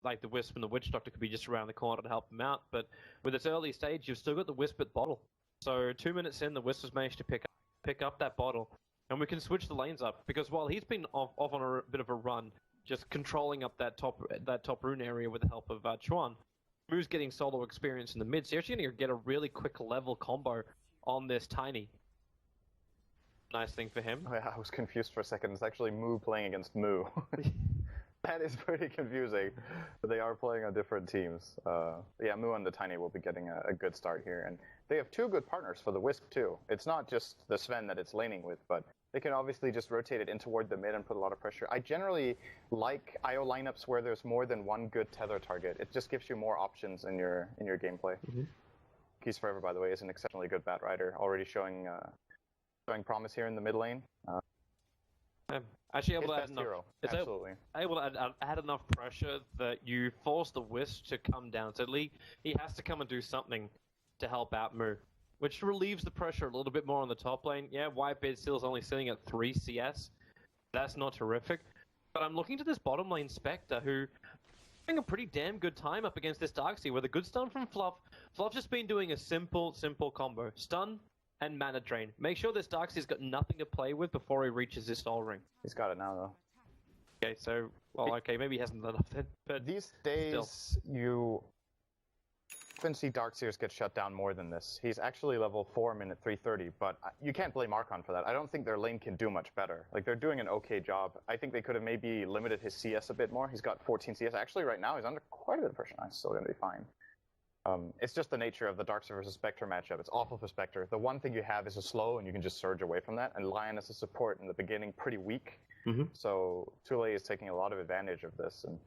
like the Wisp and the Witch Doctor could be just around the corner to help him out. But with its early stage, you've still got the Wisp at bottle. So 2 minutes in, the Wisp has managed to pick up that bottle, and we can switch the lanes up. Because while he's been off on a bit of a run, just controlling up that top rune area with the help of Chuan, Moo's getting solo experience in the mid. So you're actually going to get a really quick level combo on this Tiny. Nice thing for him. Oh, yeah, I was confused for a second. It's actually Moo playing against Moo. That is pretty confusing. But they are playing on different teams. Yeah, Moo and the Tiny will be getting a good start here. And they have two good partners for the Wisp, too. It's not just the Sven that it's laning with, but they can obviously just rotate it in toward the mid and put a lot of pressure. I generally like IO lineups where there's more than one good tether target. It just gives you more options in your gameplay. Keys Forever, by the way, is an exceptionally good Bat Rider, already showing promise here in the mid lane. Actually able to add enough, absolutely. able to add enough pressure that you force the Wisp to come down. So he has to come and do something to help out Moo, which relieves the pressure a little bit more on the top lane. Yeah, Whitebeard still is only sitting at 3 CS. That's not terrific. But I'm looking to this bottom lane Spectre, who having a pretty damn good time up against this Darkseer with a good stun from Fluff. Fluff's just been doing a simple combo. Stun and mana drain. Make sure this Darkseer's got nothing to play with before he reaches his soul ring. He's got it now, though. Okay, so, well, okay, maybe he hasn't done enough then, but these days, you often see Darkseers get shut down more than this. He's actually level 4 minute 330, but you can't blame Archon for that. I don't think their lane can do much better. Like, they're doing an okay job. I think they could have maybe limited his CS a bit more. He's got 14 CS. Actually, right now, he's under quite a bit of pressure. He's still going to be fine. It's just the nature of the Darkseer versus Spectre matchup. It's awful for Spectre. The one thing you have is a slow, and you can just surge away from that. And Lion as a support in the beginning, pretty weak. So Tule is taking a lot of advantage of this. And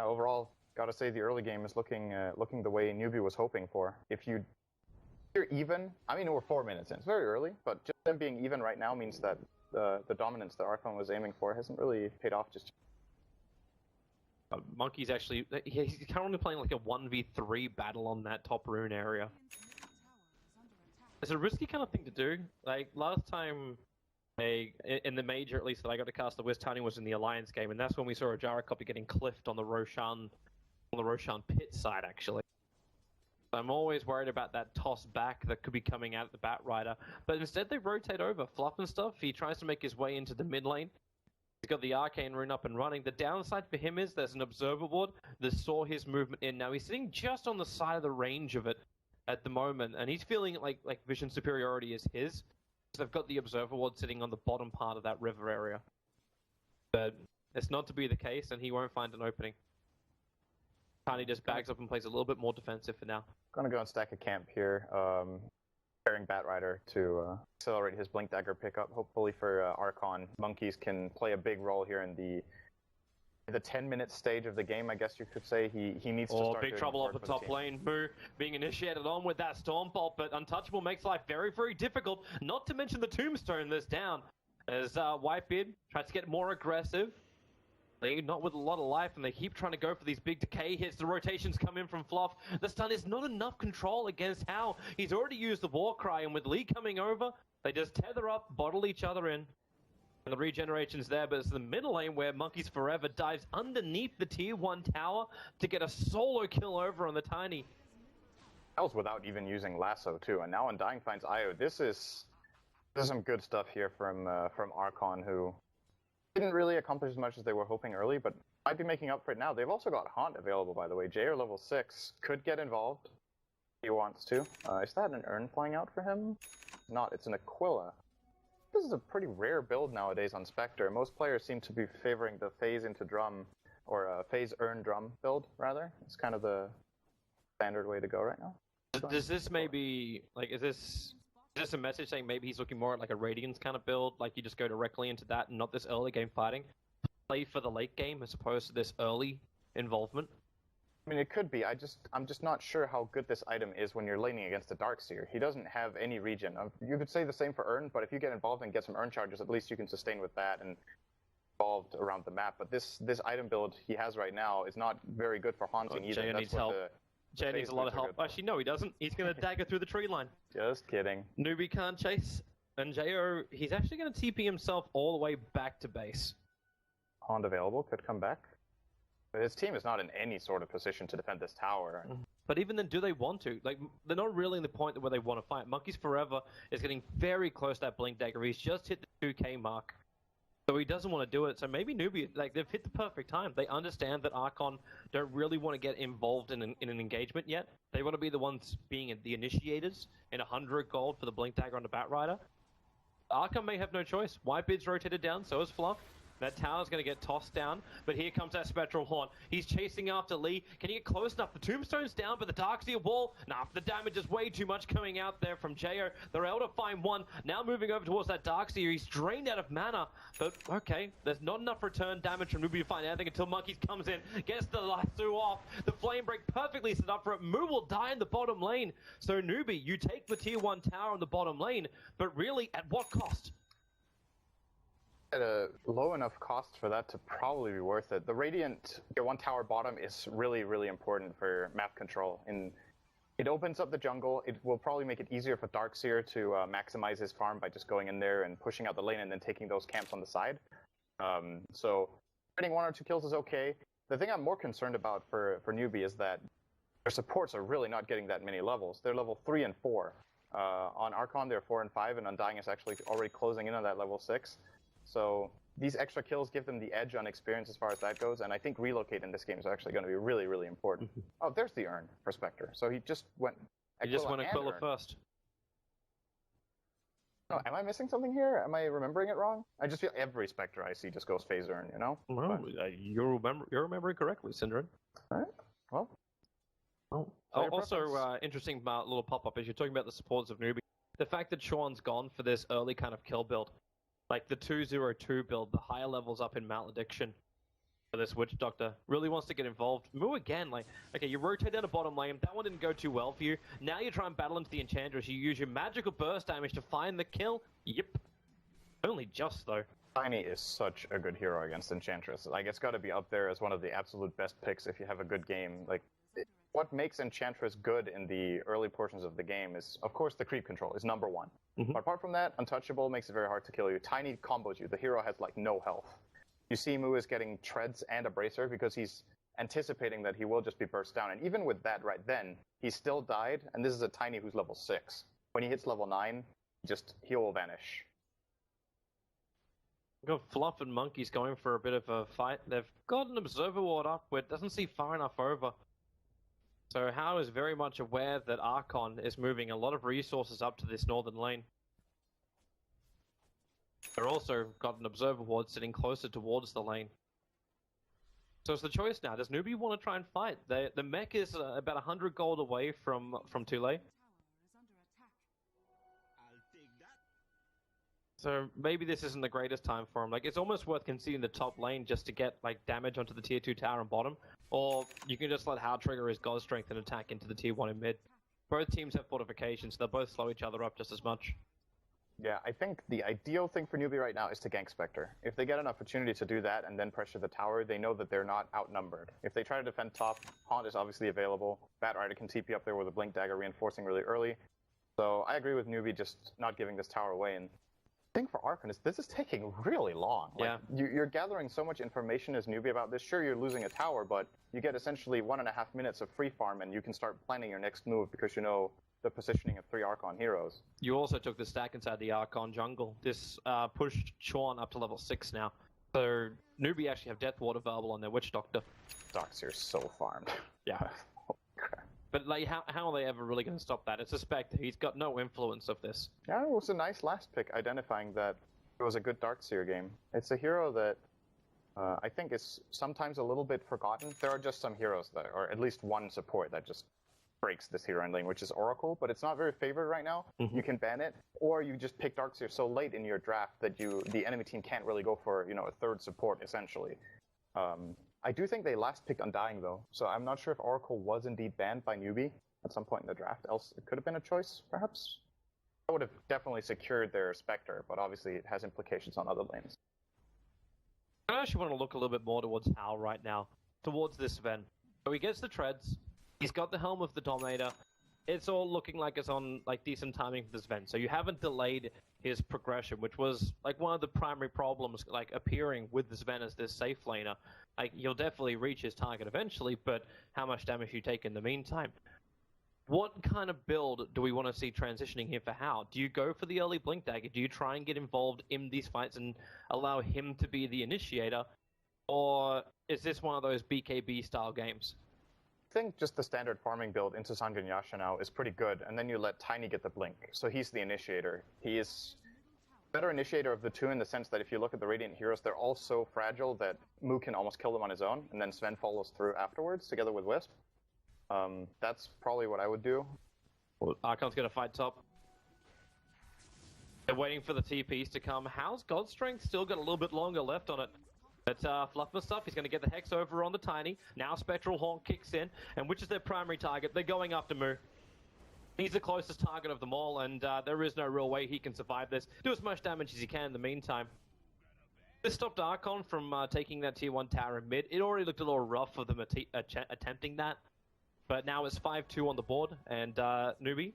overall, gotta say the early game is looking the way NewBee was hoping for. If you're even, I mean, we're 4 minutes in. It's very early, but just them being even right now means that the dominance that Archon was aiming for hasn't really paid off just yet. Monkey's actually, he's currently playing like a 1v3 battle on that top rune area. It's a risky kind of thing to do. Like, last time, in the major at least, that I got to cast the Wisp Tiny was in the Alliance game, and that's when we saw a Jara copy getting cliffed on the Roshan pit side, actually. I'm always worried about that toss back that could be coming out of the Bat Rider, but instead they rotate over. Fluff and stuff, he tries to make his way into the mid lane. He's got the Arcane Rune up and running. The downside for him is there's an Observer Ward that saw his movement in. Now he's sitting just on the side of the range of it at the moment, and he's feeling like vision superiority is his. So they've got the Observer Ward sitting on the bottom part of that river area. But it's not to be the case, and he won't find an opening. Tiny just bags up and plays a little bit more defensive for now. Gonna go and stack a camp here. Pairing Bat Rider to accelerate his Blink Dagger pickup. Hopefully for Archon, Monkeys can play a big role here in the 10-minute stage of the game, I guess you could say. He needs to start big trouble off the top lane. Moo being initiated on with that Storm Bolt, but Untouchable makes life very, very difficult. Not to mention the Tombstone that's down. As Whitebeard tries to get more aggressive. Not with a lot of life, and they keep trying to go for these big decay hits. The rotations come in from Fluff. The stun is not enough control against Hao. He's already used the War Cry, and with Lee coming over, they just tether up, bottle each other in. And the regeneration's there, but it's the middle lane where Monkeys Forever dives underneath the tier 1 tower to get a solo kill over on the Tiny. That was without even using Lasso, too. And now Undying finds Io. This is some good stuff here from Archon, who didn't really accomplish as much as they were hoping early, but might be making up for it now. They've also got Haunt available, by the way. Jair level 6 could get involved if he wants to. Is that an Urn flying out for him? Not, it's an Aquila. This is a pretty rare build nowadays on Spectre. Most players seem to be favoring the phase into drum, or phase Urn drum build, rather. It's kind of the standard way to go right now. Does this maybe, like, is this a message saying maybe he's looking more at like a Radiance kind of build, like you just go directly into that and not this early game fighting? Play for the late game as opposed to this early involvement? I mean, it could be. I'm just not sure how good this item is when you're laning against a Darkseer. He doesn't have any regen. You could say the same for Urn, but if you get involved and get some Urn charges, at least you can sustain with that and involved around the map. But this item build he has right now is not very good for haunting either. Jay needs help. Jay needs a lot of help. Actually, no, he doesn't. He's going to dagger through the tree line. Just kidding. NewBee can't chase. And Jo, he's actually going to TP himself all the way back to base. Haunt available, could come back. His team is not in any sort of position to defend this tower. But even then, do they want to? Like, they're not really in the point where they want to fight. Monkeys Forever is getting very close to that Blink Dagger. He's just hit the 2k mark. So he doesn't want to do it. So maybe NewBee, like, they've hit the perfect time. They understand that Archon don't really want to get involved in an engagement yet. They want to be the ones being the initiators in 100 gold for the Blink Dagger on the Batrider. Archon may have no choice. Whitebeard's rotated down, so is Fluff. That tower's going to get tossed down, but here comes that Spectral Horn. He's chasing after Lee. Can he get close enough? The Tombstone's down, but the Darkseer wall, the damage is way too much coming out there from Jo. They're able to find one. Now moving over towards that Darkseer. He's drained out of mana, but okay, there's not enough return damage from NewBee to find anything until Monkeys comes in, gets the lasso off. The Flame Break perfectly set up for it. Moo will die in the bottom lane. So NewBee, you take the tier 1 tower in the bottom lane, but really, at what cost? At a low enough cost for that to probably be worth it. The Radiant tier 1 tower bottom is really, really important for map control. And it opens up the jungle. It will probably make it easier for Darkseer to maximize his farm by just going in there and pushing out the lane and then taking those camps on the side. So getting 1 or 2 kills is okay. The thing I'm more concerned about for NewBee is that their supports are really not getting that many levels. They're level 3 and 4. On Archon, they're 4 and 5, and Undying is actually already closing in on that level 6. So these extra kills give them the edge on experience as far as that goes, and I think relocate in this game is actually going to be really, really important. Oh, there's the Urn for Spectre. So he just went Aquila. He just went Aquila first. No, am I missing something here? Am I remembering it wrong? I just feel every Spectre I see just goes phase Urn, you know? Well, you're remembering correctly, Synderen. Alright, well. Also, interesting little pop-up is you're talking about the supports of NewBee. The fact that Sean's gone for this early kind of kill build. Like the 202 build, the higher levels up in Malediction for this Witch Doctor, really wants to get involved. Moo again, like, okay, you rotate down the bottom lane, that one didn't go too well for you. Now you try and battle into the Enchantress, you use your magical burst damage to find the kill. Yep. Only just, though. Tiny is such a good hero against Enchantress. Like, it's got to be up there as one of the absolute best picks if you have a good game. Like, what makes Enchantress good in the early portions of the game is, of course, the creep control is number 1. But apart from that, Untouchable makes it very hard to kill you. Tiny combos you. The hero has, like, no health. You see Moo is getting treads and a bracer because he's anticipating that he will just be burst down. And even with that right then, he still died, and this is a Tiny who's level 6. When he hits level 9, he will vanish. We've got Fluff and Monkeys going for a bit of a fight. They've got an Observer Ward up, but it doesn't see far enough over. So Hao is very much aware that Archon is moving a lot of resources up to this northern lane. They're also got an Observer Ward sitting closer towards the lane. So it's the choice now. Does NewBee want to try and fight? The mech is about 100 gold away from Tule. So maybe this isn't the greatest time for him. Like, it's almost worth conceding the top lane just to get, like, damage onto the tier 2 tower and bottom. Or you can just let Hao trigger his God Strength and attack into the tier 1 in mid. Both teams have fortifications, so they'll both slow each other up just as much. Yeah, I think the ideal thing for NewBee right now is to gank Spectre. If they get an opportunity to do that and then pressure the tower, they know that they're not outnumbered. If they try to defend top, Haunt is obviously available. Batrider can TP up there with a Blink Dagger reinforcing really early. So I agree with NewBee just not giving this tower away. And the thing for Archon is this is taking really long. Like, yeah. You're gathering so much information as NewBee about this. Sure, you're losing a tower, but you get essentially 1.5 minutes of free farm and you can start planning your next move because you know the positioning of 3 Archon heroes. You also took the stack inside the Archon jungle. This pushed Sean up to level 6 now. So NewBee actually have Death Ward available on their Witch Doctor. Darkseer's so farmed. Yeah. But like, how are they ever really going to stop that? It's a Spectre. He's got no influence of this. Yeah, it was a nice last pick, identifying that it was a good Darkseer game. It's a hero that I think is sometimes a little bit forgotten. There are just some heroes that, or at least one support that just breaks this hero in lane, which is Oracle, but it's not very favored right now. You can ban it, or you just pick Darkseer so late in your draft that the enemy team can't really go for, you know, a third support, essentially. I do think they last picked Undying, though, so I'm not sure if Oracle was indeed banned by NewBee at some point in the draft, else it could have been a choice, perhaps? That would have definitely secured their Spectre, but obviously it has implications on other lanes. I actually want to look a little bit more towards Hal right now, towards this event. So he gets the treads, he's got the Helm of the Dominator, it's all looking like it's on like decent timing for this event. So you haven't delayed his progression, which was like one of the primary problems like appearing with this event as this safe laner. Like you'll definitely reach his target eventually, but how much damage you take in the meantime? What kind of build do we want to see transitioning here for How? Do you go for the early Blink Dagger? Do you try and get involved in these fights and allow him to be the initiator? Or is this one of those BKB style games? I think just the standard farming build into Sangen Yasha now is pretty good, and then you let Tiny get the Blink. So he's the initiator. He is better initiator of the two in the sense that if you look at the Radiant heroes, they're all so fragile that Mu can almost kill them on his own, and then Sven follows through afterwards together with Wisp. That's probably what I would do. Well, Archon's gonna fight top. They're waiting for the TPs to come. How's God's Strength still got a little bit longer left on it? But Fluffman stuff, he's going to get the Hex over on the Tiny. Now Spectral Horn kicks in, and which is their primary target? They're going after Mu. He's the closest target of them all, and there is no real way he can survive this. Do as much damage as he can in the meantime. This stopped Archon from taking that tier 1 tower in mid. It already looked a little rough for them attempting that. But now it's 5-2 on the board, and NewBee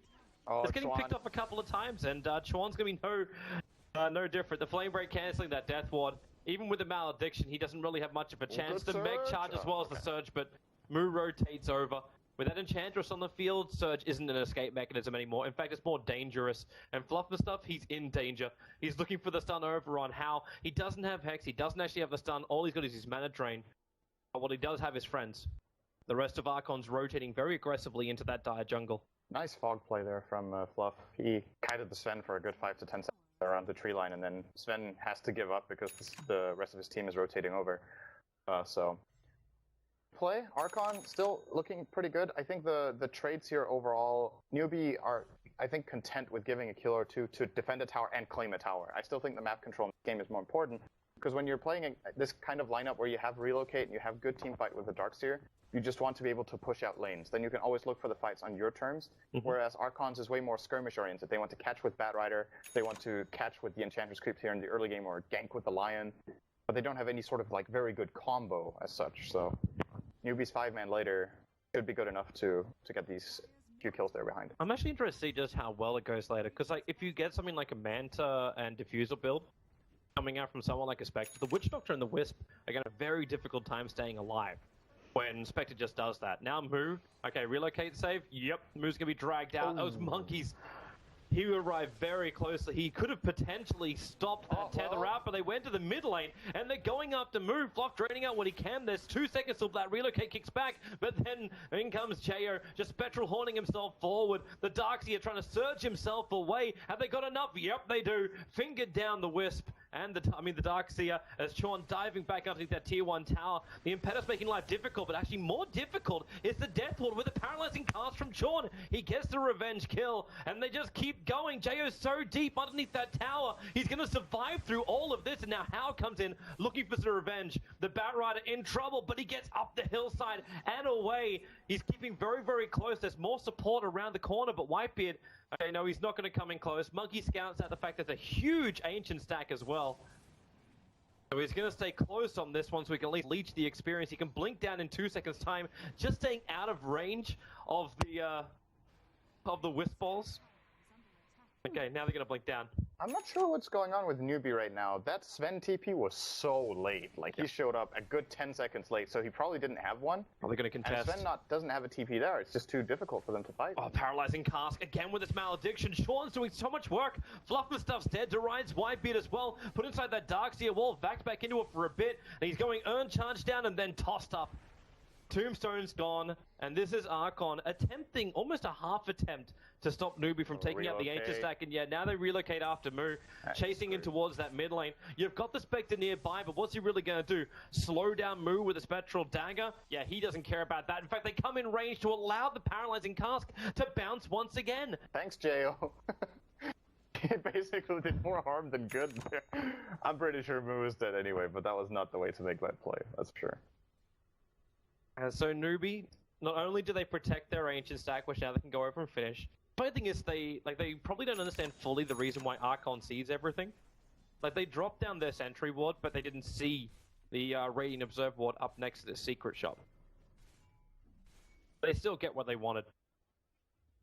is getting picked off a couple of times, and Chuan's going to be no different. The Flame Break cancelling that Death Ward. Even with the Malediction, he doesn't really have much of a chance. The Meg charge as well as the Surge, but Mu rotates over. With that Enchantress on the field, Surge isn't an escape mechanism anymore. In fact, it's more dangerous. And Fluffman stuff, he's in danger. He's looking for the stun over on How. He doesn't have Hex, he doesn't actually have the stun. All he's got is his mana drain. But what he does have is friends. The rest of Archon's rotating very aggressively into that dire jungle. Nice fog play there from Fluff. He kited the Sven for a good 5 to 10 seconds around the tree line, and then Sven has to give up because the rest of his team is rotating over. So play Archon still looking pretty good. I think the trades here overall, NewBee are I think content with giving a kill or two to defend a tower and claim a tower. I still think the map control in this game is more important because when you're playing this kind of lineup where you have relocate and you have good team fight with the Darkseer, you just want to be able to push out lanes. Then you can always look for the fights on your terms, whereas Archon's is way more skirmish-oriented. They want to catch with Batrider, they want to catch with the Enchantress creeps here in the early game, or gank with the Lion, but they don't have any sort of like very good combo as such, so NewBee's 5-man later should be good enough to get these few kills there behind. I'm actually interested to see just how well it goes later, because like if you get something like a Manta and Diffuser build coming out from someone like a Spectre, the Witch Doctor and the Wisp are going to have a very difficult time staying alive when Spectre just does that. Now Mu, okay, relocate save, yep, Mu's gonna be dragged out. Those monkeys, he arrived very closely. He could have potentially stopped that tether out, but they went to the mid lane, and they're going after Mu. Flock draining out what he can. There's 2 seconds till that relocate kicks back, but then in comes Jo, just Spectral horning himself forward. The Darkseer trying to surge himself away. Have they got enough? Yep, they do. Fingered down the Wisp. And the Darkseer as Chuan diving back underneath that tier 1 tower. The Impetus making life difficult, but actually more difficult is the Death Ward with a paralyzing cast from Chuan. He gets the revenge kill, and they just keep going. Jo's so deep underneath that tower. He's going to survive through all of this, and now How comes in looking for some revenge. The Batrider in trouble, but he gets up the hillside and away. He's keeping very, very close. There's more support around the corner, but Whitebeard, okay, no, he's not going to come in close. Monkey scouts out the fact that there's a huge Ancient stack as well. So he's going to stay close on this one so he can at least leech the experience. He can blink down in 2 seconds time, just staying out of range of the Wisp balls. Okay, now they're going to blink down. I'm not sure what's going on with NewBee right now. That Sven TP was so late. Like, he showed up a good 10 seconds late, so he probably didn't have one. Probably going to contest. And Sven doesn't have a TP there. It's just too difficult for them to fight. Oh, paralyzing cask again with its malediction. Sean's doing so much work. Fluffman stuff's dead. Derides Whitebeard as well. Put inside that Darkseer wall. Vaxxed back into it for a bit. And he's going earn charge down and then tossed up. Tombstone's gone, and this is Archon attempting almost a half attempt to stop NewBee from taking out the Ancient stack, and yeah, now they relocate after Mu, chasing in towards that mid lane. You've got the Spectre nearby, but what's he really going to do? Slow down Mu with a Spectral Dagger? Yeah, he doesn't care about that. In fact, they come in range to allow the Paralyzing Cask to bounce once again. Thanks, Jo. He basically did more harm than good there. I'm pretty sure Mu is dead anyway, but that was not the way to make that play, that's for sure. So NewBee, not only do they protect their Ancient stack, which now they can go over and finish, the funny thing is they probably don't understand fully the reason why Archon sees everything. Like, they dropped down their sentry ward, but they didn't see the Radiant Observe ward up next to the secret shop. They still get what they wanted.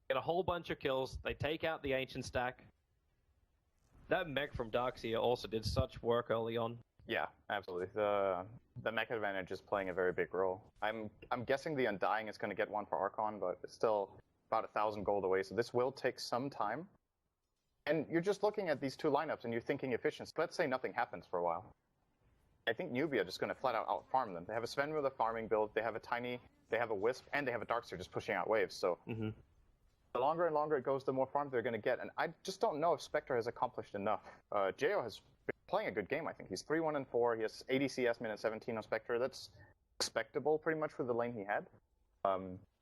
Get a whole bunch of kills. They take out the Ancient stack. That mech from Darkseer also did such work early on. Yeah, absolutely. The mech advantage is playing a very big role. I'm guessing the Undying is going to get one for Archon, but it's still about 1,000 gold away, so this will take some time. And you're just looking at these two lineups and you're thinking efficiency. Let's say nothing happens for a while. I think NewBee are just going to flat out farm them. They have a Sven with a farming build, they have a Tiny, they have a Wisp, and they have a Darkseer just pushing out waves. So the longer and longer it goes, the more farm they're going to get. And I just don't know if Spectre has accomplished enough. Jo has been playing a good game, I think. He's 3-1-4. He has 80 CS, minute 17 on Spectre. That's expectable pretty much with the lane he had.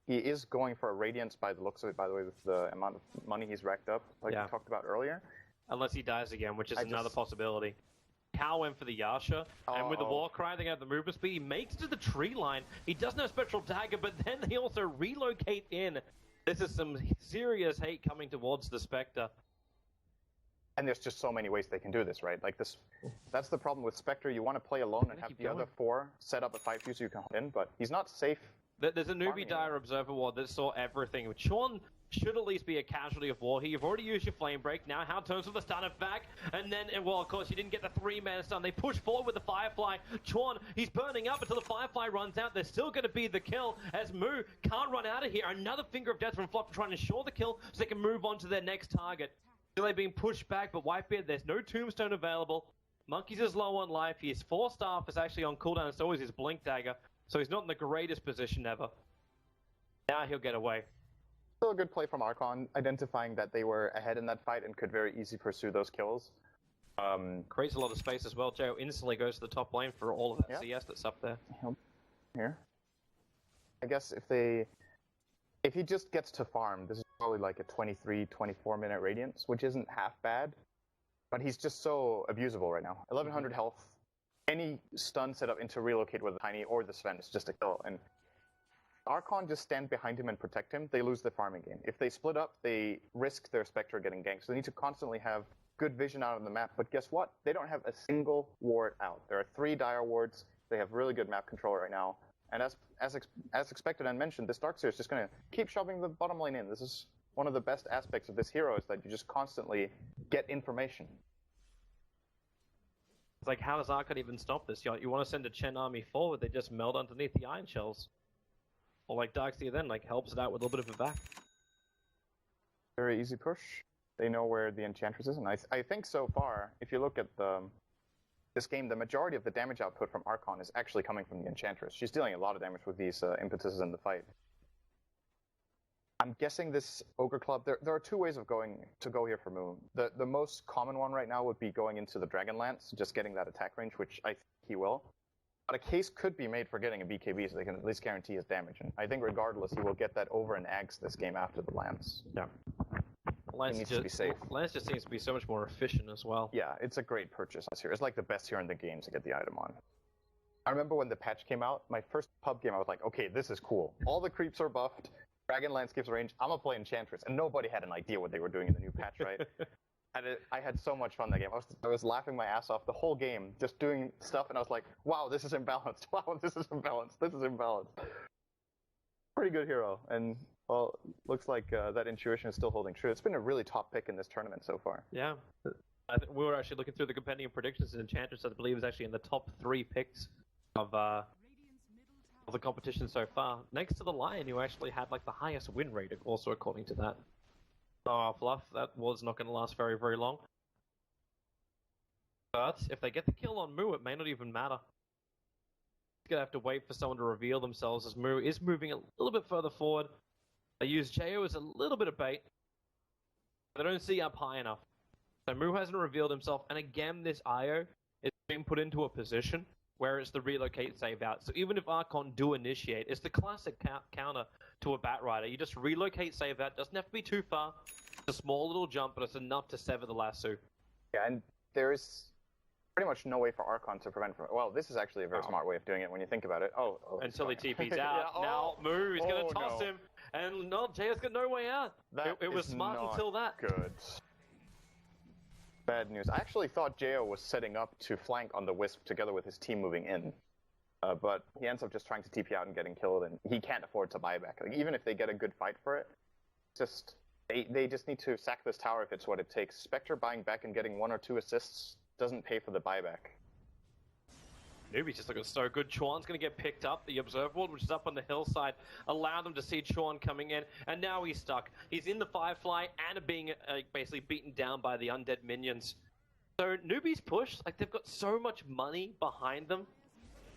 He is going for a Radiance by the looks of it, by the way, with the amount of money he's racked up, like we talked about earlier. Unless he dies again, which is another possibility. Cow went for the Yasha, and with the Warcry, they have the movement speed. He makes it to the tree line. He doesn't have Spectral Dagger, but then they also relocate in. This is some serious hate coming towards the Spectre. And there's just so many ways they can do this, right? Like this, that's the problem with Spectre. You want to play alone and have the other 4 set up a 5 user you can hold in, but he's not safe. There's a NewBee Dire Observer Ward that saw everything. Chuan should at least be a casualty of war here. You've already used your Flame Break. Now How turns with the stun back, and then, well, of course, you didn't get the 3-man stun. They push forward with the Firefly. Chuan, he's burning up until the Firefly runs out. There's still going to be the kill, as Moo can't run out of here. Another Finger of Death from Flop to try and ensure the kill so they can move on to their next target. Still being pushed back, but Whitebeard, there's no Tombstone available. Monkeys is low on life. His 4-staff is actually on cooldown, and so is his Blink Dagger. So he's not in the greatest position ever. Now he'll get away. Still a good play from Archon, identifying that they were ahead in that fight and could very easily pursue those kills. Creates a lot of space as well. Jo instantly goes to the top lane for all of that CS that's up there. Here. I guess if he just gets to farm, this is probably like a 23, 24 minute Radiance, which isn't half bad. But he's just so abusable right now. 1100 health. Any stun set up into relocate with a Tiny or the Sven is just a kill. And Archon just stand behind him and protect him, they lose the farming game. If they split up, they risk their Spectre getting ganked. So they need to constantly have good vision out on the map. But guess what? They don't have a single ward out. There are 3 Dire wards. They have really good map control right now. And as expected and mentioned, this Darkseer is just going to keep shoving the bottom lane in. This is one of the best aspects of this hero, is that you just constantly get information. It's like, how does Archon even stop this? You want to send a Chen army forward, they just melt underneath the Iron Shells. Or like Darkseer then, like, helps it out with a little bit of a back. Very easy push. They know where the Enchantress is, and I think so far, if you look at this game, the majority of the damage output from Archon is actually coming from the Enchantress. She's dealing a lot of damage with these impetuses in the fight. I'm guessing this Ogre Club, there are 2 ways of go here for Moon. The most common one right now would be going into the Dragonlance, just getting that attack range, which I think he will. But a case could be made for getting a BKB so they can at least guarantee his damage. And I think regardless, he will get that over and Ags this game after the Lance. Yeah. Lance needs to be safe. Lance just seems to be so much more efficient as well. Yeah, it's a great purchase this year. It's like the best hero in the game to get the item on. I remember when the patch came out, my first pub game, I was like, okay, this is cool. All the creeps are buffed, Dragonlance gives range, I'm gonna play Enchantress. And nobody had an idea what they were doing in the new patch, right? I had so much fun that game. I was laughing my ass off the whole game, just doing stuff, and I was like, wow, this is imbalanced. Wow, this is imbalanced. This is imbalanced. Pretty good hero, and, well, looks like that intuition is still holding true. It's been a really top pick in this tournament so far. Yeah. I think we were actually looking through the compendium predictions, and Enchantress, I believe, is actually in the top 3 picks of the competition so far. Next to the Lion, who actually had, like, the highest win rate, also according to that. Oh, Fluff, that was not going to last very, very long. But if they get the kill on Moo, it may not even matter. He's going to have to wait for someone to reveal themselves, as Moo is moving a little bit further forward. They use Jo as a little bit of bait. They don't see up high enough. So Moo hasn't revealed himself, and again, this IO is being put into a position where it's the relocate save out. So even if Archon do initiate, it's the classic counter to a Batrider. You just relocate save out, doesn't have to be too far. It's a small little jump, but it's enough to sever the lasso. Yeah, and there is pretty much no way for Archon to prevent from it. Well, this is actually a very smart way of doing it when you think about it. Until he TP's out. Yeah, now Moo is going to toss him, and no, Jay's got no way out. It was smart until that. Good. Bad news. I actually thought Jo was setting up to flank on the Wisp together with his team moving in. But he ends up just trying to TP out and getting killed, and he can't afford to buy back. Like, even if they get a good fight for it, just They just need to sack this tower if it's what it takes. Spectre buying back and getting 1 or 2 assists doesn't pay for the buyback. NewBee's just looking so good. Chuan's going to get picked up. The observer ward, which is up on the hillside, allowed them to see Chuan coming in, and now he's stuck. He's in the Firefly and being basically beaten down by the undead minions. So NewBee's push, like they've got so much money behind them.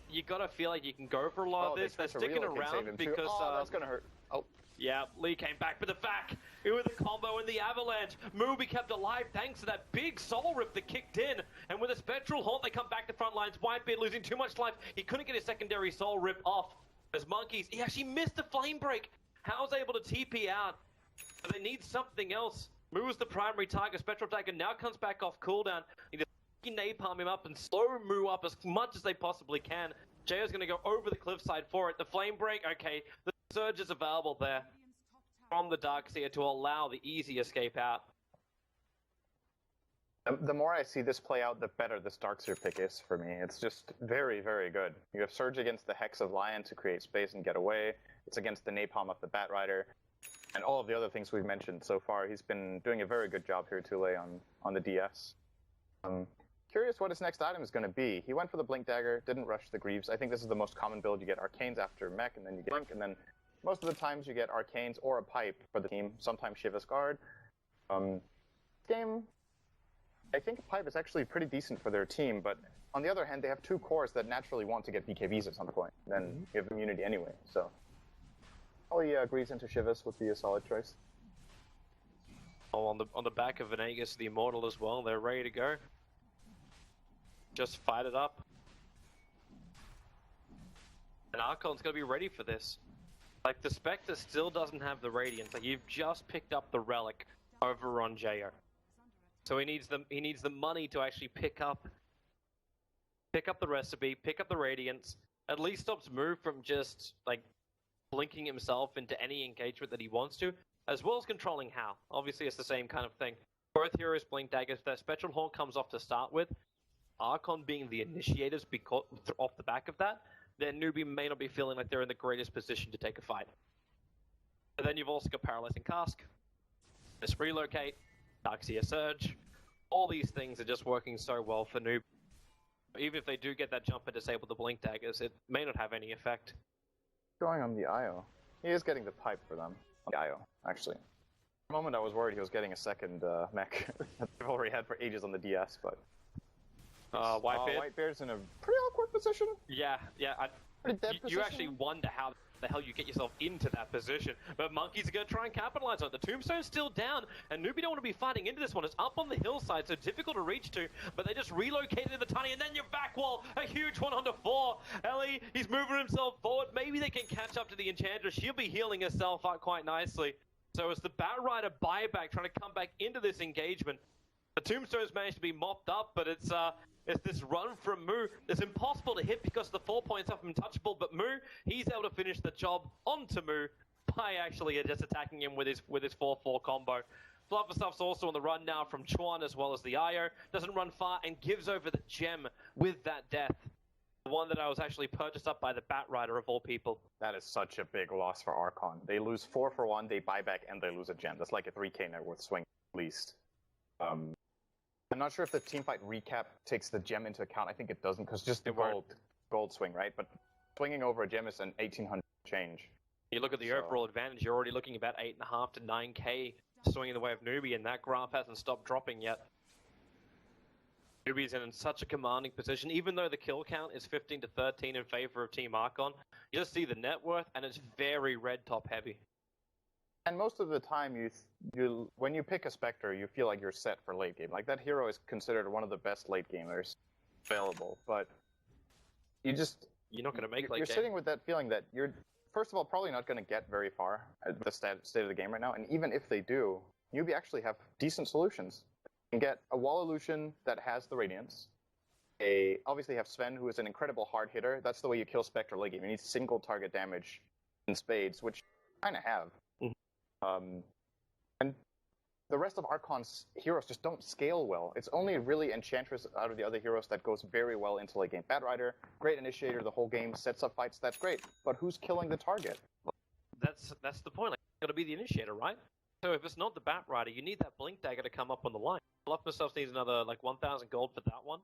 You gotta feel like you can go for a lot of this. They're sticking around because that's gonna hurt. Oh. Yeah, Lee came back with the fac. It was the combo and the avalanche. NewBee kept alive thanks to that big soul rip that kicked in. And with a spectral haunt, they come back to front lines. Whitebeard losing too much life. He couldn't get his secondary soul rip off. As Monkeys, he actually missed the flame break. How was able to TP out? But they need something else. Moo was the primary target. Spectral Dagger now comes back off cooldown. He just napalm him up and slow Moo up as much as they possibly can. JO's going to go over the cliffside for it. The flame break, okay. The surge is available there from the Darkseer to allow the easy escape out. The more I see this play out, the better this Darkseer pick is for me. It's just very, very good. You have Surge against the Hex of Lion to create space and get away. It's against the Napalm of the Batrider. And all of the other things we've mentioned so far. He's been doing a very good job here, Tule, on the DS. Curious what his next item is going to be. He went for the Blink Dagger, didn't rush the Greaves. I think this is the most common build. You get Arcanes after Mech, and then you get Blink, and then most of the times you get Arcanes or a Pipe for the team, sometimes Shiva's Guard. Game, I think a Pipe is actually pretty decent for their team, but on the other hand, they have 2 cores that naturally want to get BKBs at some point. Then you have immunity anyway, so probably Greaves into Shivas would be a solid choice. Oh, on the back of Venegas, the Immortal as well, they're ready to go. Just fight it up. And Archon's going to be ready for this. Like, the Spectre still doesn't have the Radiance. Like, you've just picked up the Relic over on JO. So he needs the money to actually pick up the recipe, pick up the Radiance, at least stops Moo from just, like, blinking himself into any engagement that he wants to, as well as controlling Hal. Obviously, it's the same kind of thing. Both heroes blink daggers. If that Spectral Horn comes off to start with, Archon being the initiators because off the back of that, then NewBee may not be feeling like they're in the greatest position to take a fight. And then you've also got Paralyzing Cask, this Relocate, Darkseer Surge. All these things are just working so well for NewBee. Even if they do get that jump and disable the Blink Daggers, it may not have any effect. Going on the IO. He is getting the Pipe for them. On the IO, actually. For a moment I was worried he was getting a second mech that they've already had for ages on the DS, but... Whitebeard's in a pretty awkward position. Yeah. Pretty dead position. You actually wonder how the hell you get yourself into that position. But Monkeys are going to try and capitalize on it. The Tombstone's still down, and NewBee don't want to be fighting into this one. It's up on the hillside, so difficult to reach to, but they just relocated in the tiny, and then your back wall, a huge 1-4. Ellie, he's moving himself forward. Maybe they can catch up to the Enchantress. She'll be healing herself out quite nicely. So it's the Batrider buyback trying to come back into this engagement. The Tombstone's managed to be mopped up, but it's this run from Moo. It's impossible to hit because the 4 points up untouchable, but Moo, he's able to finish the job onto Moo by actually just attacking him with his 4-4 combo. Flufferstuff's also on the run now from Chuan as well as the IO. Doesn't run far and gives over the gem with that death. The one that I was actually purchased up by the Batrider of all people. That is such a big loss for Archon. They lose 4 for 1, they buy back, and they lose a gem. That's like a 3k net worth swing at least. I'm not sure if the teamfight recap takes the gem into account. I think it doesn't, because just the gold swing, right? But swinging over a gem is an 1800 change. You look at the overall advantage, you're already looking about 8.5 to 9k swinging the way of NewBee, and that graph hasn't stopped dropping yet. NewBee's in such a commanding position, even though the kill count is 15 to 13 in favor of Team Archon. You just see the net worth, and it's very red top heavy. And most of the time, when you pick a Spectre, you feel like you're set for late game. Like, that hero is considered one of the best late gamers available, but you're not going to make late game. You're sitting with that feeling that you're, first of all, probably not going to get very far at the state of the game right now, and even if they do, NewBee actually have decent solutions. You can get a Wall Illusion that has the Radiance. They obviously have Sven, who is an incredible hard hitter. That's the way you kill Spectre late game. You need single target damage in spades, which you kind of have. And the rest of Archon's heroes just don't scale well. It's only really Enchantress out of the other heroes that goes very well into late game. Batrider, great initiator the whole game, sets up fights, that's great. But who's killing the target? That's the point. Like, you gotta be the initiator, right? So if it's not the Bat Rider, you need that Blink Dagger to come up on the line. Bluff myself needs another like 1,000 gold for that one.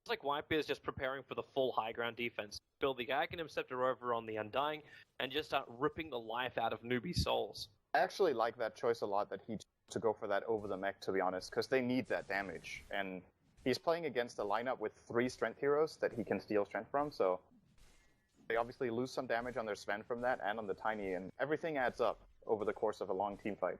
It's like Whitebeard's just preparing for the full high ground defense. Build the Aghanim Scepter over on the Undying, and just start ripping the life out of newbie souls. I actually like that choice a lot, that he to go for that over the mech, to be honest, because they need that damage. And he's playing against a lineup with 3 strength heroes that he can steal strength from, so they obviously lose some damage on their Sven from that and on the Tiny, and everything adds up over the course of a long team fight.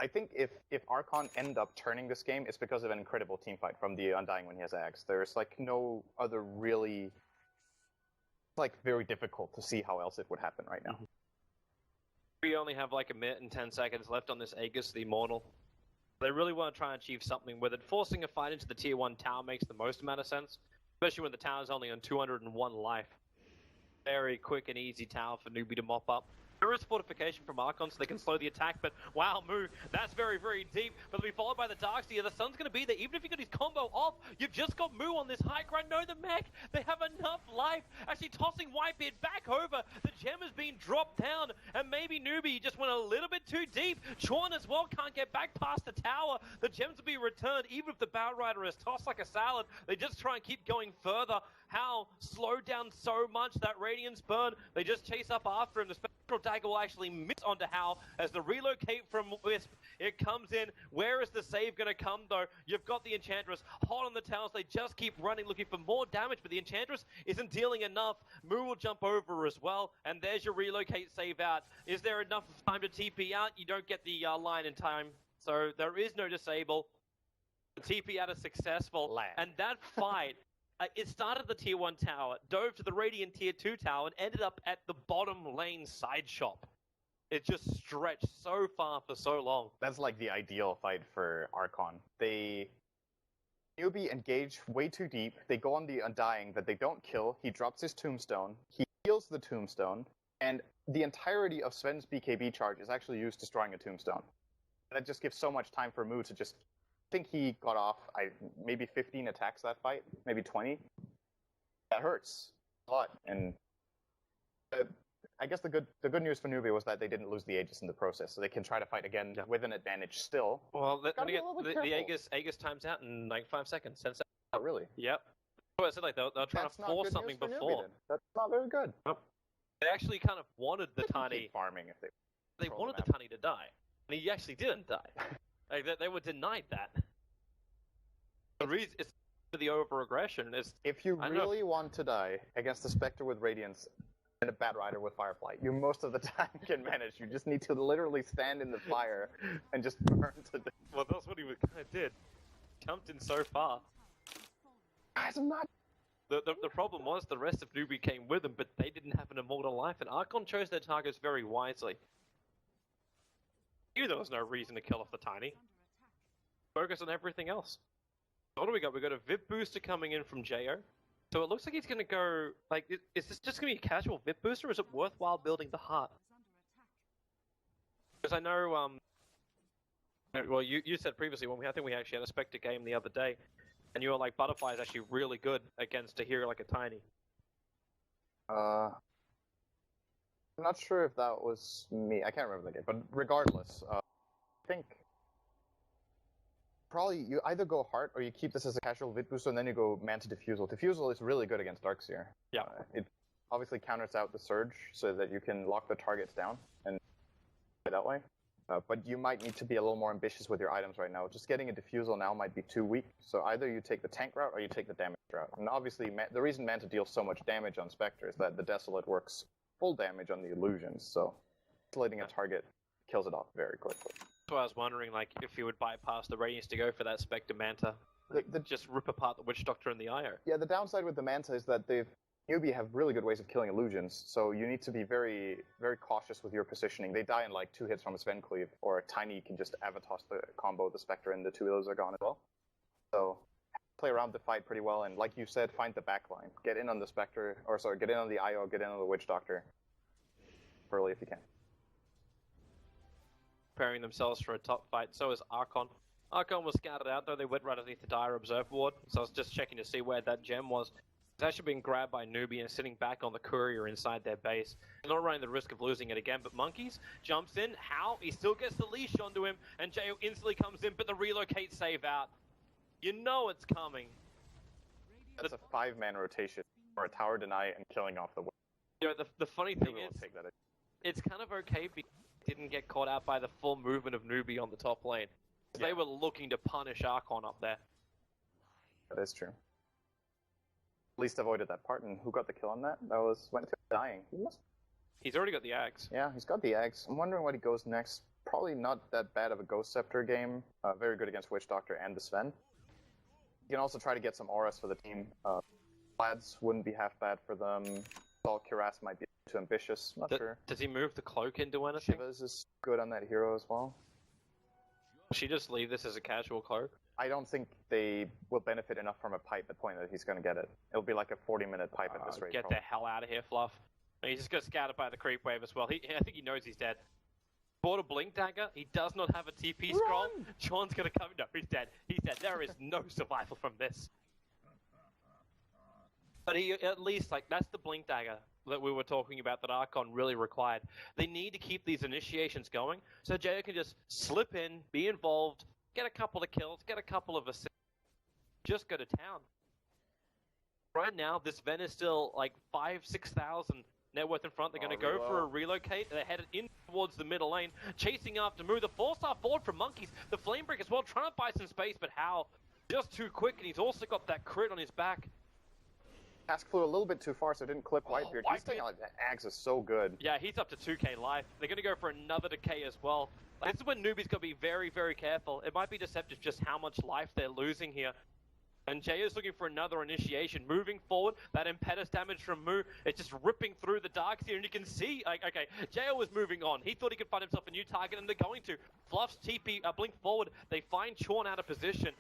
I think if Archon end up turning this game, it's because of an incredible team fight from the Undying when he has Axe. There's like no other really... It's like very difficult to see how else it would happen right now. We only have like a minute and 10 seconds left on this Aegis the Immortal. They really want to try and achieve something with it. Forcing a fight into the tier 1 tower makes the most amount of sense, especially when the tower's only on 201 life. Very quick and easy tower for NewBee to mop up. There is fortification from Archon, so they can slow the attack, but wow, Moo, that's very, very deep. But they'll be followed by the Darkseer. The Sun's going to be there. Even if you got his combo off, you've just got Moo on this high ground. No, the mech, they have enough life. Actually tossing Whitebeard back over. The gem has been dropped down, and maybe NewBee just went a little bit too deep. Chorn as well can't get back past the tower. The gems will be returned, even if the Bat Rider is tossed like a salad. They just try and keep going further. How slowed down so much that Radiance burn. They just chase up after him. The Spectral Dagger will actually miss onto Hal as the relocate from Wisp. It comes in. Where is the save going to come, though? You've got the Enchantress hot on the towers. They just keep running, looking for more damage, but the Enchantress isn't dealing enough. Moo will jump over as well, and there's your relocate save out. Is there enough time to TP out? You don't get the line in time, so there is no disable. The TP out is successful, and that fight... it started the tier 1 tower, dove to the Radiant tier 2 tower, and ended up at the bottom lane side shop. It just stretched so far for so long. That's like the ideal fight for Archon. NewBee engage way too deep. They go on the Undying that they don't kill. He drops his Tombstone. He heals the Tombstone. And the entirety of Sven's BKB charge is actually used destroying a Tombstone. That just gives so much time for Moo to just... I think he got off maybe 15 attacks that fight, maybe 20. That hurts a lot, and I guess the good news for NewBee was that they didn't lose the Aegis in the process, so they can try to fight again with an advantage still. Well, the Aegis times out in like 5 seconds, 10 seconds. Oh, really? Yep. So I said like they're trying to force something before. That's not very good. They actually kind of wanted the Tiny farming if they wanted the Tiny to die, and he actually didn't die. Like, they were denied that. The reason is for the over-aggression. If you really want to die against a Spectre with Radiance and a Bat Rider with Firefly, you most of the time can manage. You just need to literally stand in the fire and just burn to death. Well, that's what he kind of did. Jumped in so far. Guys, I'm not... The problem was the rest of NewBee came with him, but they didn't have an immortal life, and Archon chose their targets very wisely. There was no reason to kill off the Tiny. Focus on everything else. What do we got? We got a VIP booster coming in from Jo. So it looks like he's going to go... Like, is this just going to be a casual VIP booster, or is it worthwhile building the heart? Because I know, well, you said previously, I think we actually had a Spectre game the other day, and you were like, Butterfly is actually really good against a hero like a Tiny. I'm not sure if that was me. I can't remember the game, but regardless, I think probably you either go Heart or you keep this as a casual Vit booster and then you go Manta Diffusal. Diffusal is really good against Darkseer. Yeah. It obviously counters out the Surge so that you can lock the targets down and play that way. But you might need to be a little more ambitious with your items right now. Just getting a Diffusal now might be too weak, so either you take the tank route or you take the damage route. And obviously, the reason Manta deals so much damage on Spectre is that the Desolate works full damage on the illusions, so isolating a target kills it off very quickly. So I was wondering, like, if you would bypass the Radiance to go for that Spectre Manta, just rip apart the Witch Doctor and the IO. Yeah, the downside with the Manta is that NewBee have really good ways of killing illusions, so you need to be very, very cautious with your positioning. They die in like 2 hits from a Sven Cleave, or Tiny can just Avatos the combo the Spectre and the 2 of those are gone as well. So play around the fight pretty well, and like you said, find the backline. Get in on the Spectre, or sorry, get in on the IO, get in on the Witch Doctor early if you can. Preparing themselves for a top fight, so is Archon. Archon was scouted out, though they went right underneath the Dire Observer Ward, so I was just checking to see where that gem was. It's actually being grabbed by NewBee and sitting back on the courier inside their base. They're not running the risk of losing it again, but Monkeys jumps in. How? He still gets the leash onto him, and Jo instantly comes in, but the relocate save out. You know it's coming. That's a 5-man rotation for a tower deny and killing off the wave. You know, the funny thing is, it's kind of okay because they didn't get caught out by the full movement of NewBee on the top lane. Yeah. They were looking to punish Archon up there. That is true. At least avoided that part, and who got the kill on that? That went to dying. He's already got the Ags. Yeah, he's got the Ags. I'm wondering what he goes next. Probably not that bad of a Ghost Scepter game. Very good against Witch Doctor and the Sven. You can also try to get some auras for the team. Lads wouldn't be half bad for them. Salt Cuirass might be too ambitious. Not sure. Does he move the cloak into anything? Shivas is good on that hero as well. Will she just leave this as a casual cloak? I don't think they will benefit enough from a pipe at the point that he's going to get it. It'll be like a 40-minute pipe at this rate. Get the hell out of here, Fluff. He's just got scouted by the creep wave as well. I think he knows he's dead. Bought a Blink Dagger. He does not have a TP scroll. John's going to come. No, he's dead. He's dead. There is no survival from this. But he at least, like, that's the Blink Dagger that we were talking about that Archon really required. They need to keep these initiations going so Jo can just slip in, be involved, get a couple of kills, get a couple of assists, just go to town. Right now, this Ven is still like 5,000-6,000 net worth in front. They're going to go for a relocate. They're headed in towards the middle lane, chasing after Moo. The 4-star forward from Monkeys. The Flame Break as well, trying to buy some space, but how? Just too quick, and he's also got that crit on his back. Task flew a little bit too far, so it didn't clip Whitebeard. He's thinking like that Ags is so good. Yeah, he's up to 2k life. They're going to go for another decay as well. This is when NewBee's got to be very, very careful. It might be deceptive just how much life they're losing here. And Jay is looking for another initiation. Moving forward, that impetus damage from Moo, it's just ripping through the darks here, and you can see, like, okay, Jail was moving on. He thought he could find himself a new target, and they're going to. Fluff's TP, blink forward. They find Chorn out of position.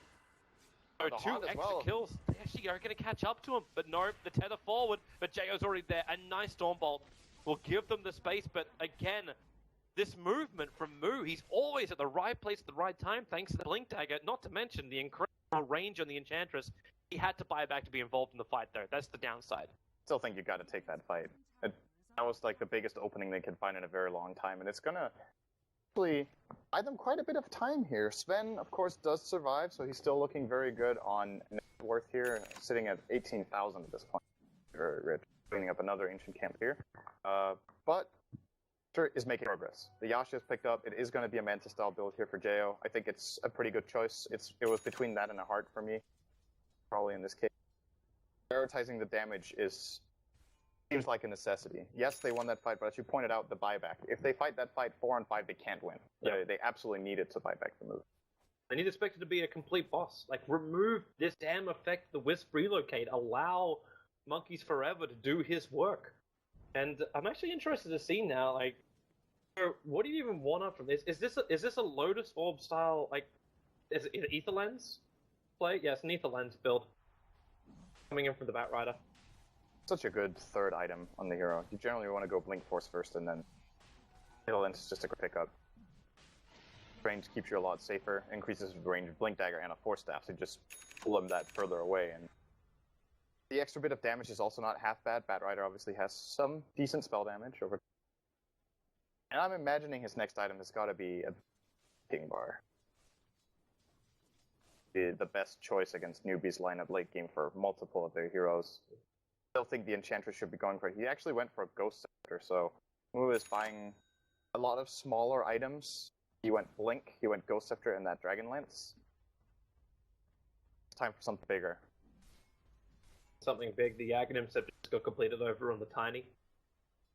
So 2 extra kills. They actually are going to catch up to him, but no, the tether forward, but Jail's already there. A nice Stormbolt will give them the space, but again, this movement from Moo, he's always at the right place at the right time, thanks to the Blink Dagger, not to mention the incredible range on the Enchantress. He had to buy back to be involved in the fight, though. That's the downside. Still think you got to take that fight. That was like the biggest opening they could find in a very long time, and it's gonna actually buy them quite a bit of time here. Sven, of course, does survive, so he's still looking very good on net worth here, sitting at 18,000 at this point. Very rich. Cleaning up another ancient camp here, but is making progress. The Yasha is picked up. It is going to be a Manta style build here for Jo. I think it's a pretty good choice. It was between that and a Heart for me, probably in this case. Prioritizing the damage seems like a necessity. Yes, they won that fight, but as you pointed out, the buyback. If they fight that fight 4-on-5, they can't win. Yeah. They absolutely need it to buy back the move. They need Spectre to be a complete boss. Like, remove this damn effect, the Wisp relocate. Allow Monkeys Forever to do his work. And I'm actually interested to see now, like, what do you even want up from this? Is this a Lotus Orb style, like, is it Ether Lens play? Yes, an Ether Lens build. Coming in from the Batrider. Such a good third item on the hero. You generally want to go Blink Force first, and then Ether Lens is just a quick pickup. Range keeps you a lot safer, increases the range of Blink Dagger and a Force Staff, so just pull them that further away. And the extra bit of damage is also not half bad. Batrider obviously has some decent spell damage over. And I'm imagining his next item has got to be a King Bar. The best choice against NewBee's lineup late game for multiple of their heroes. I still think the Enchantress should be going for it. He actually went for a Ghost Scepter, so Moo is buying a lot of smaller items. He went Blink, he went Ghost Scepter, and that Dragon Lance. It's time for something bigger. Something big. The Aghanim Scepter just got completed over on the Tiny.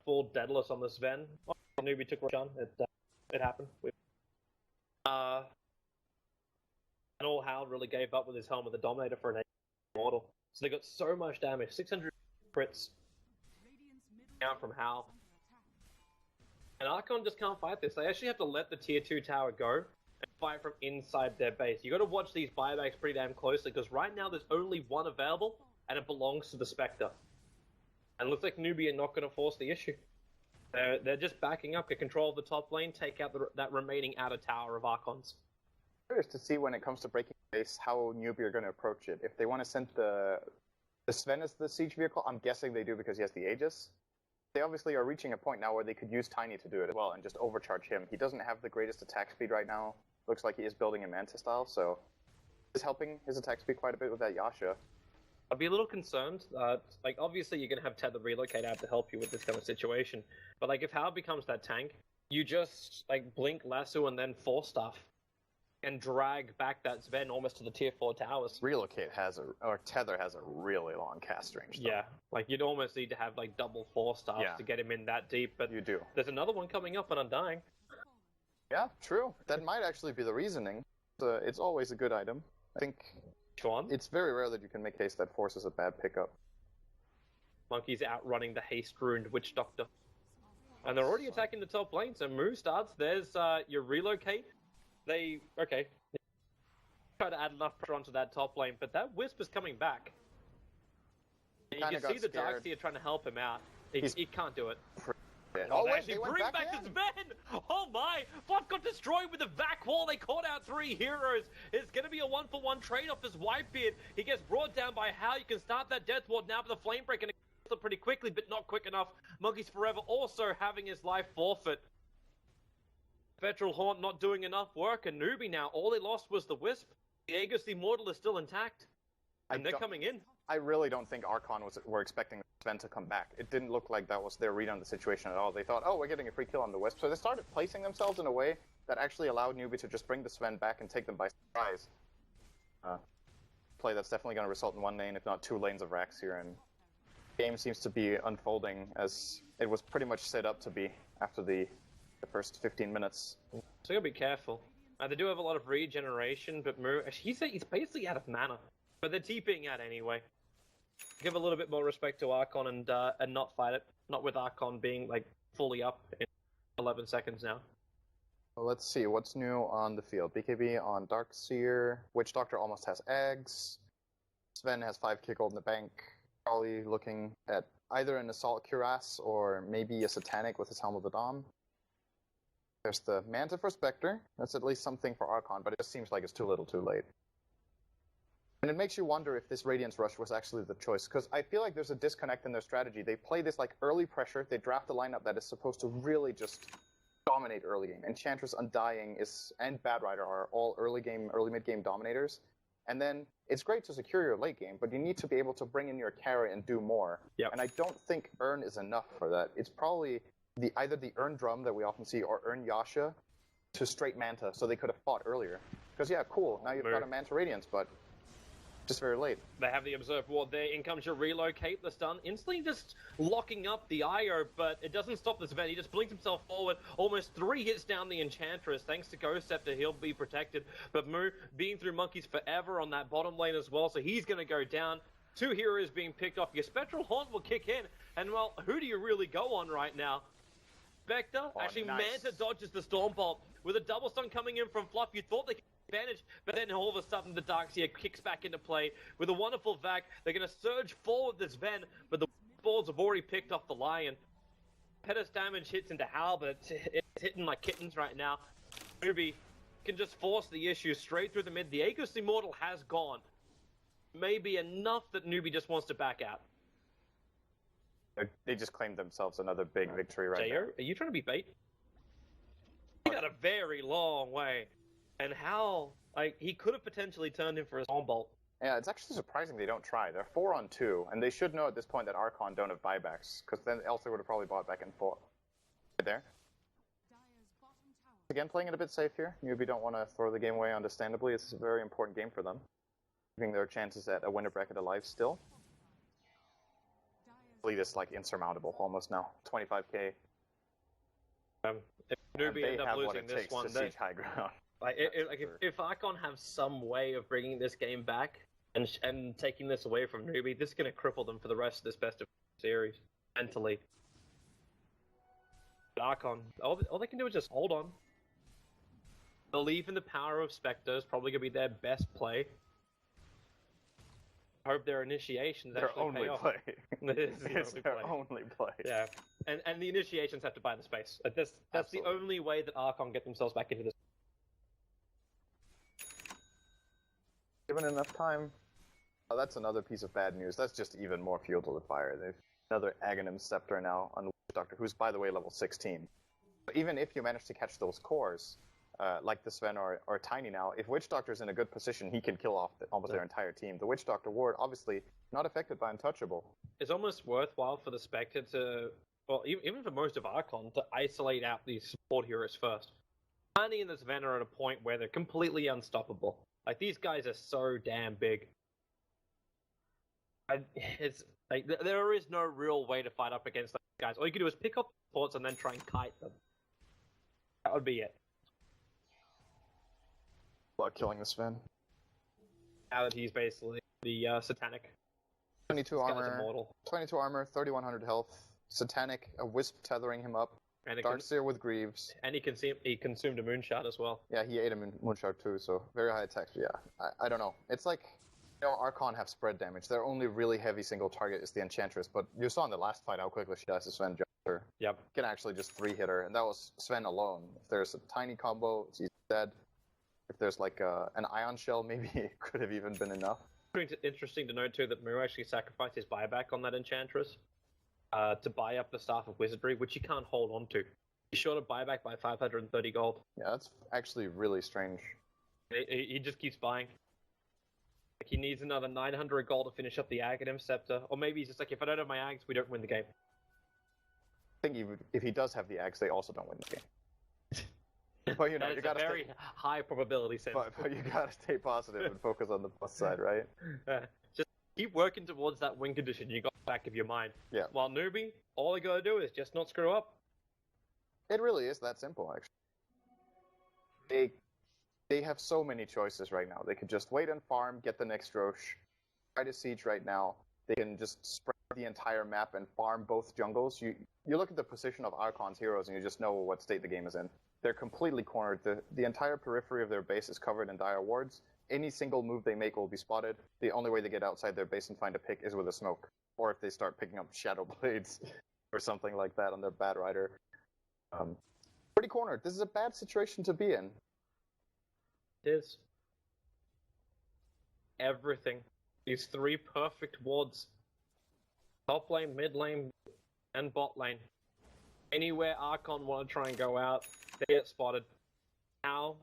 Full Daedalus on the Sven. Oh, NewBee took Roshan. It happened. And all Hal really gave up with his helmet, the Dominator, for an Immortal. So they got so much damage. 600 crits down from Hal. And Archon just can't fight this. They actually have to let the tier 2 tower go and fight from inside their base. You got to watch these buybacks pretty damn closely, because right now there's only one available, and it belongs to the Spectre. And it looks like NewBee are not going to force the issue. They're just backing up, get control of the top lane, take out that remaining outer tower of Archons. Curious to see when it comes to breaking base how NewBee are going to approach it. If they want to send the Sven is the siege vehicle. I'm guessing they do because he has the Aegis. They obviously are reaching a point now where they could use Tiny to do it as well and just overcharge him. He doesn't have the greatest attack speed right now. Looks like he is building in Manta style, so is helping his attack speed quite a bit with that Yasha. I'd be a little concerned that, like, obviously you're going to have Tether relocate out to help you with this kind of situation, but, like, if Hal becomes that tank, you just, like, blink, lasso, and then force stuff, and drag back that Sven almost to the tier 4 towers. Relocate or Tether has a really long cast range, though. Yeah, like, you'd almost need to have, like, double force stuff to get him in that deep, but you do. There's another one coming up on Undying. Yeah, true. That might actually be the reasoning. It's always a good item. I think it's very rare that you can make haste that forces a bad pickup. Monkey's outrunning the haste-ruined Witch Doctor. And they're already attacking the top lane, so move starts. There's your relocate. They try to add enough pressure onto that top lane, but that Wisp is coming back. And you can see the Darkseer trying to help him out. He can't do it. Oh, they actually bring back the Sven! Oh my! Fluff got destroyed with the vac wall. They caught out 3 heroes. It's going to be a 1-for-1 trade-off as Whitebeard. He gets brought down by Hal. You can start that Death Ward now, but the Flame Break and it pretty quickly, but not quick enough. Monkey's Forever also having his life forfeit. Spectral Haunt not doing enough work, and NewBee now, all they lost was the Wisp. The Aegis the Immortal is still intact, and they're coming in. I really don't think Archon were expecting Sven to come back. It didn't look like that was their read on the situation at all. They thought, oh, we're getting a free kill on the Wisp, so they started placing themselves in a way that actually allowed NewBee to just bring the Sven back and take them by surprise. Play that's definitely going to result in 1 lane, if not 2 lanes of racks here, and the game seems to be unfolding as it was pretty much set up to be after the first 15 minutes. So you gotta be careful. They do have a lot of regeneration, but he's basically out of mana. But they're TPing out anyway. Give a little bit more respect to Archon and not fight it. Not with Archon being like fully up in 11 seconds now. Well, let's see what's new on the field. BKB on Darkseer. Witch Doctor almost has eggs. Sven has 5k gold in the bank. Probably looking at either an Assault Cuirass or maybe a Satanic with his Helm of the Dom. There's the Manta for Spectre. That's at least something for Archon, but it just seems like it's too little too late. And it makes you wonder if this Radiance Rush was actually the choice, because I feel like there's a disconnect in their strategy. They play this like early pressure, they draft a lineup that is supposed to really just dominate early game. Enchantress, Undying, and Bad Rider are all early mid-game dominators. And then it's great to secure your late game, but you need to be able to bring in your carry and do more. Yep. And I don't think Urn is enough for that. It's probably either the Urn Drum that we often see or Urn Yasha to straight Manta, so they could have fought earlier. Because yeah, cool, now you've got a Manta Radiance, but just very late. They have the Observe Ward there. In comes your relocate. The stun instantly just locking up the IO, but it doesn't stop this event. He just blinks himself forward. Almost 3 hits down the Enchantress. Thanks to Ghost Scepter, he'll be protected. But Moo being through Monkeys Forever on that bottom lane as well, so he's going to go down. 2 heroes being picked off. Your Spectral Haunt will kick in. And well, who do you really go on right now? Spectre? Actually, nice. Manta dodges the Storm Bolt. With a double stun coming in from Fluff, you thought they could advantage, but then all of a sudden the Darkseer kicks back into play with a wonderful vac. They're going to surge forward this Ven, but the balls have already picked off the Lion. Pettis damage hits into Hal, but it's hitting like kittens right now. NewBee can just force the issue straight through the mid. The Aegis Immortal has gone. Maybe enough that NewBee just wants to back out. They just claimed themselves another big victory right now. Are you trying to be bait? He got a very long way. And Hal, like, he could have potentially turned him for his own bolt. Yeah, it's actually surprising they don't try. They're 4-on-2, and they should know at this point that Archon don't have buybacks, because then else they would have probably bought back and fought. Right there. Again, playing it a bit safe here. NewBee don't want to throw the game away, understandably. This is a very important game for them. Keeping their chances at a winner bracket alive still. Lead is like insurmountable almost now. 25k. If NewBee end up losing this one, to siege high ground. Like, if Archon have some way of bringing this game back and taking this away from NewBee, this is going to cripple them for the rest of this best of series mentally. But Archon, all they can do is just hold on. Believe in the power of Spectre is probably going to be their best play. Hope their initiations actually pay off. It's their only play. Yeah, and the initiations have to buy the space. That's the only way that Archon get themselves back into this. Given enough time, Oh, that's another piece of bad news. That's just even more fuel to the fire. They've another Aghanim Scepter now on the Witch Doctor, who's, by the way, level 16. But even if you manage to catch those cores, like the Sven or Tiny now, if Witch Doctor's in a good position, he can kill off almost their entire team. The Witch Doctor ward, obviously, not affected by Untouchable. It's almost worthwhile for the Spectre to, well, even for most of Archon, to isolate out these support heroes first. Tiny and the Sven are at a point where they're completely unstoppable. Like, these guys are so damn big. It's like there is no real way to fight up against those guys. All you can do is pick up supports and then try and kite them. That would be it. About killing the Sven. Now that he's basically the Satanic. 22 armor, 22 armor, 3100 health. Satanic, a Wisp tethering him up. And Darkseer with Greaves. And he consumed a Moonshot as well. Yeah, he ate a Moonshot too, so very high attack. Yeah, I don't know. It's like, you know, Archon have spread damage. Their only really heavy single target is the Enchantress, but you saw in the last fight how quickly she dies to Sven Jester. Yep. Can actually just 3-hit her, and that was Sven alone. If there's a tiny combo, she's dead. If there's like an Ion Shell, maybe it could have even been enough. Interesting to note too that Mu actually sacrificed his buyback on that Enchantress to buy up the Staff of Wizardry, which he can't hold on to. He's short of buyback by 530 gold. Yeah, that's actually really strange. He just keeps buying. Like, he needs another 900 gold to finish up the Aghanim Scepter, or maybe he's just like, if I don't have my Ags, we don't win the game. I think if he does have the Ags, they also don't win the game. But you know, you gotta a very high probability sense. But you gotta stay positive and focus on the plus side, right? Just keep working towards that win condition you got back of your mind. Yeah. While NewBee, all you gotta do is just not screw up. It really is that simple, actually. They have so many choices right now. They could just wait and farm, get the next Roche, try to siege right now. They can just spread the entire map and farm both jungles. You look at the position of Archon's heroes and you just know what state the game is in. They're completely cornered. The entire periphery of their base is covered in dire wards. Any single move they make will be spotted. The only way they get outside their base and find a pick is with a smoke. Or if they start picking up Shadow Blades or something like that on their Bat Rider. Pretty cornered. This is a bad situation to be in. It is. Everything. These 3 perfect wards. Top lane, mid lane, and bot lane. Anywhere Archon want to try and go out, they get spotted. Now,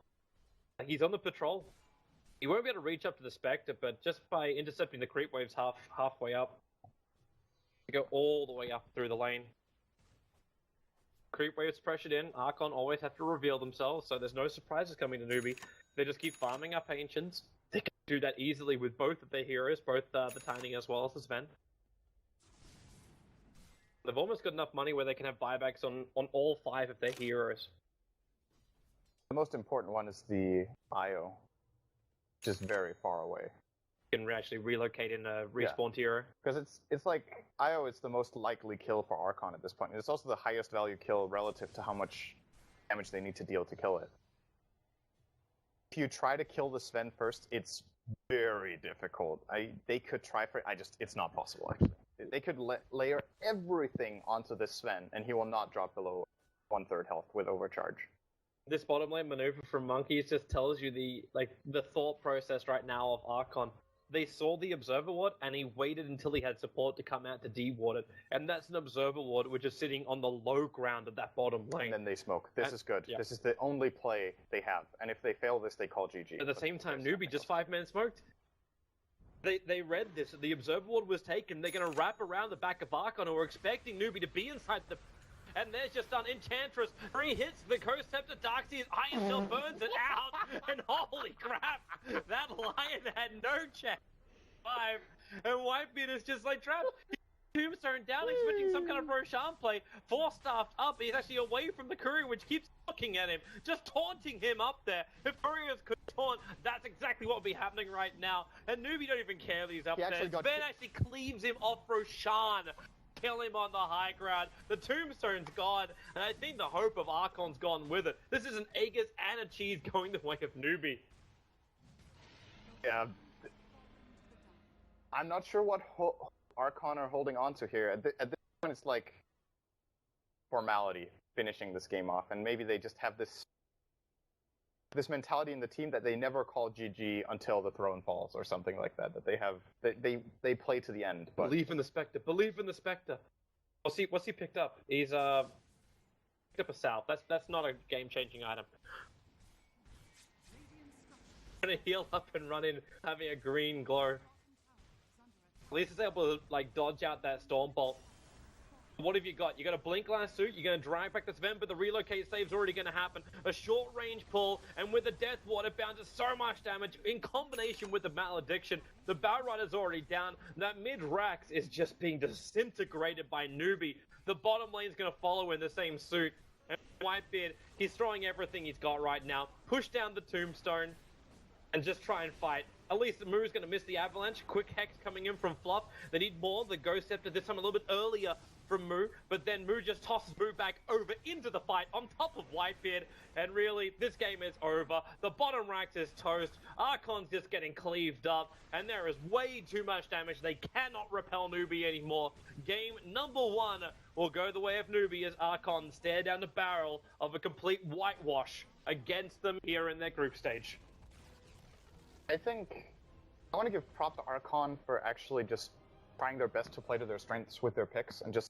he's on the patrol. He won't be able to reach up to the Spectre, but just by intercepting the creep waves halfway up, you go all the way up through the lane. Creep waves pressured in, Archon always have to reveal themselves, so there's no surprises coming to NewBee. They just keep farming up Ancients. They can do that easily with both of their heroes, both the Tiny as well as the Sven. They've almost got enough money where they can have buybacks on all 5 of their heroes. The most important one is the Io, which is very far away. You can actually relocate in a respawn hero. Because it's like, Io is the most likely kill for Archon at this point. It's also the highest value kill relative to how much damage they need to deal to kill it. If you try to kill the Sven first, it's very difficult. They could try for it, it's not possible actually. They could layer everything onto this Sven, and he will not drop below 1/3 health with overcharge. This bottom lane maneuver from Monkeys just tells you the thought process right now of Archon. They saw the Observer Ward, and he waited until he had support to come out to de-ward it. And that's an Observer Ward which is sitting on the low ground of that bottom lane. And then they smoke. This is good. Yeah. This is the only play they have. And if they fail this, they call GG. At the same time, NewBee just 5-man smoked. They read this. The Observer Ward was taken. They're going to wrap around the back of Archon, and we're expecting NewBee to be inside the... And there's just an Enchantress. 3 hits, the Ghost Scepter, Darkseer's Iron Shell burns it out. And holy crap, that Lion had no check. 5. And Whitebeard is just like trapped. Tombstone down, expecting some kind of Roshan play. 4-staffed up. He's actually away from the courier, which keeps looking at him, just taunting him up there. If couriers could taunt, that's exactly what would be happening right now. And NewBee don't even care that he's up there. Ben actually cleaves him off Roshan. Kill him on the high ground. The Tombstone's gone, and I think the hope of Archon's gone with it. This is an Aegis and a cheese going the way of NewBee. Yeah. I'm not sure what Archon are holding on to here. At this point, it's like formality, finishing this game off, and maybe they just have this this mentality in the team that they never call GG until the throne falls or something like that. That they play to the end. But Believe in the Spectre. Believe in the Spectre. What's he picked up? He's picked up a South. That's not a game-changing item. Gonna heal up and run in, having a green glow. At least it's able to like dodge out that Storm Bolt. What have you got? You got a Blink Last Suit, you're going to drag back this event, but the relocate save's already going to happen. A short range pull, and with the Death Ward, it bounces so much damage in combination with the Malediction. The Batrider's already down. That mid-Rax is just being disintegrated by NewBee. The bottom lane's going to follow in the same suit. And Whitebeard, he's throwing everything he's got right now. Push down the Tombstone and just try and fight. At least Moo's going to miss the Avalanche. Quick Hex coming in from Fluff. They need more. The Ghost Scepter this time a little bit earlier from Moo, but then Moo just tosses Moo back over into the fight on top of Whitebeard, and really, this game is over. The bottom Rax is toast, Archon's just getting cleaved up, and there is way too much damage. They cannot repel NewBee anymore. Game number 1 will go the way of NewBee as Archon stare down the barrel of a complete whitewash against them here in their group stage. I think I want to give prop to Archon for actually just trying their best to play to their strengths with their picks and just